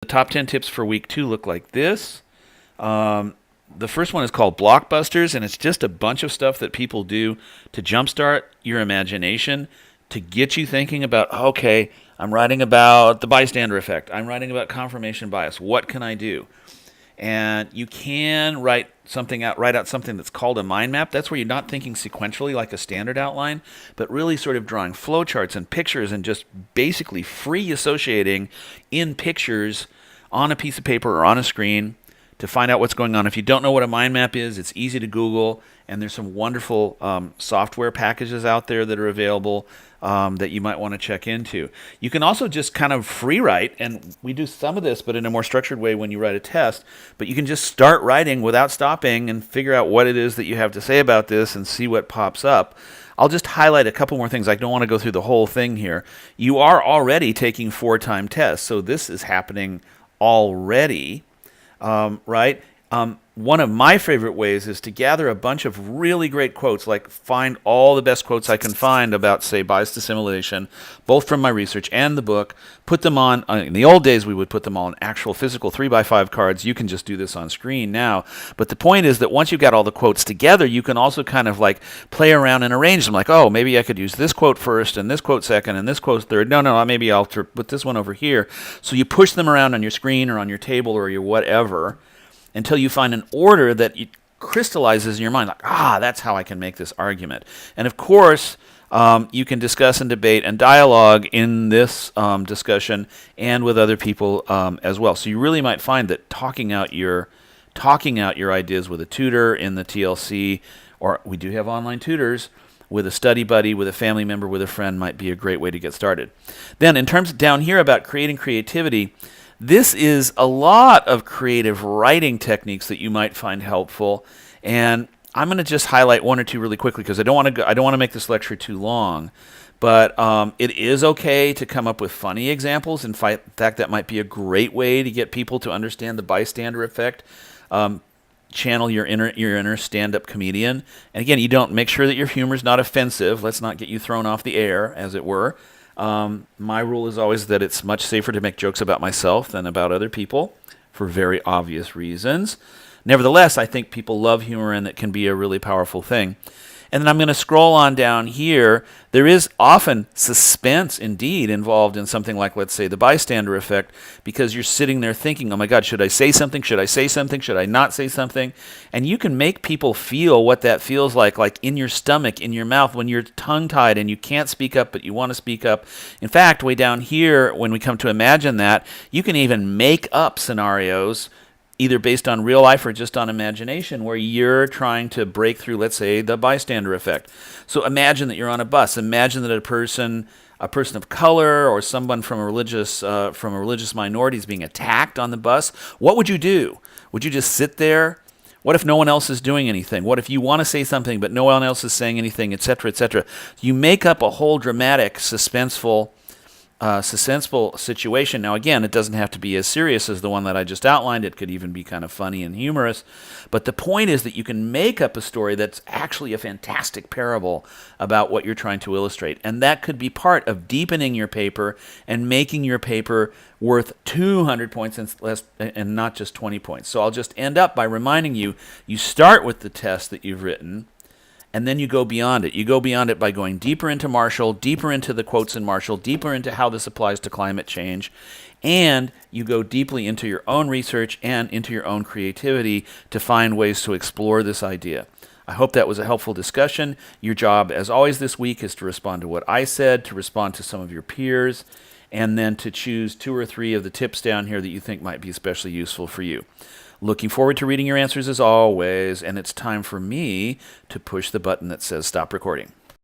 The top 10 tips for week 2 look like this. The first one is called Blockbusters, and it's just a bunch of stuff that people do to jumpstart your imagination, to get you thinking about, okay, I'm writing about the bystander effect. I'm writing about confirmation bias. What can I do? And you can write out something that's called a mind map. That's where you're not thinking sequentially like a standard outline, but really sort of drawing flowcharts and pictures and just basically free associating in pictures on a piece of paper or on a screen to find out what's going on. If you don't know what a mind map is, it's easy to Google, and there's some wonderful software packages out there that are available that you might want to check into. You can also just kind of free write, and we do some of this, but in a more structured way when you write a test, but you can just start writing without stopping and figure out what it is that you have to say about this and see what pops up. I'll just highlight a couple more things. I don't want to go through the whole thing here. You are already taking 4-time tests, so this is happening already. Right? One of my favorite ways is to gather a bunch of really great quotes, like find all the best quotes I can find about, say, bias assimilation, both from my research and the book, put them on, in the old days we would put them on actual physical 3x5 cards. You can just do this on screen now. But the point is that once you've got all the quotes together, you can also kind of like play around and arrange them, like, oh, maybe I could use this quote first and this quote second and this quote third. No, maybe I'll put this one over here. So you push them around on your screen or on your table or your whatever, until you find an order that crystallizes in your mind, like, that's how I can make this argument. And of course, you can discuss and debate and dialogue in this discussion and with other people as well. So you really might find that talking out your ideas with a tutor in the TLC, or we do have online tutors, with a study buddy, with a family member, with a friend, might be a great way to get started. Then in terms of down here about creating creativity, this is a lot of creative writing techniques that you might find helpful, and I'm going to just highlight one or two really quickly because I don't want to make this lecture too long. But it is okay to come up with funny examples. In fact, that might be a great way to get people to understand the bystander effect. Channel your inner stand-up comedian, and again, you don't make sure that your humor is not offensive. Let's not get you thrown off the air, as it were. My rule is always that it's much safer to make jokes about myself than about other people for very obvious reasons. Nevertheless, I think people love humor and it can be a really powerful thing. And then I'm going to scroll on down here. There is often suspense indeed involved in something like, let's say, the bystander effect, because you're sitting there thinking, oh my God, should I say something? Should I say something? Should I not say something? And you can make people feel what that feels like in your stomach, in your mouth, when you're tongue-tied and you can't speak up, but you want to speak up. In fact, way down here, when we come to imagine that, you can even make up scenarios either based on real life or just on imagination, where you're trying to break through, let's say, the bystander effect. So imagine that you're on a bus. Imagine that a person of color or someone from a religious minority is being attacked on the bus. What would you do? Would you just sit there? What if no one else is doing anything? What if you want to say something but no one else is saying anything, etc., etc.? You make up a whole dramatic, suspenseful situation. Now, again, it doesn't have to be as serious as the one that I just outlined. It could even be kind of funny and humorous. But the point is that you can make up a story that's actually a fantastic parable about what you're trying to illustrate. And that could be part of deepening your paper and making your paper worth 200 points and not just 20 points. So I'll just end up by reminding you, you start with the test that you've written, and then you go beyond it. You go beyond it by going deeper into Marshall, deeper into the quotes in Marshall, deeper into how this applies to climate change, and you go deeply into your own research and into your own creativity to find ways to explore this idea. I hope that was a helpful discussion. Your job, as always this week, is to respond to what I said, to respond to some of your peers, and then to choose 2 or 3 of the tips down here that you think might be especially useful for you. Looking forward to reading your answers as always, and it's time for me to push the button that says stop recording.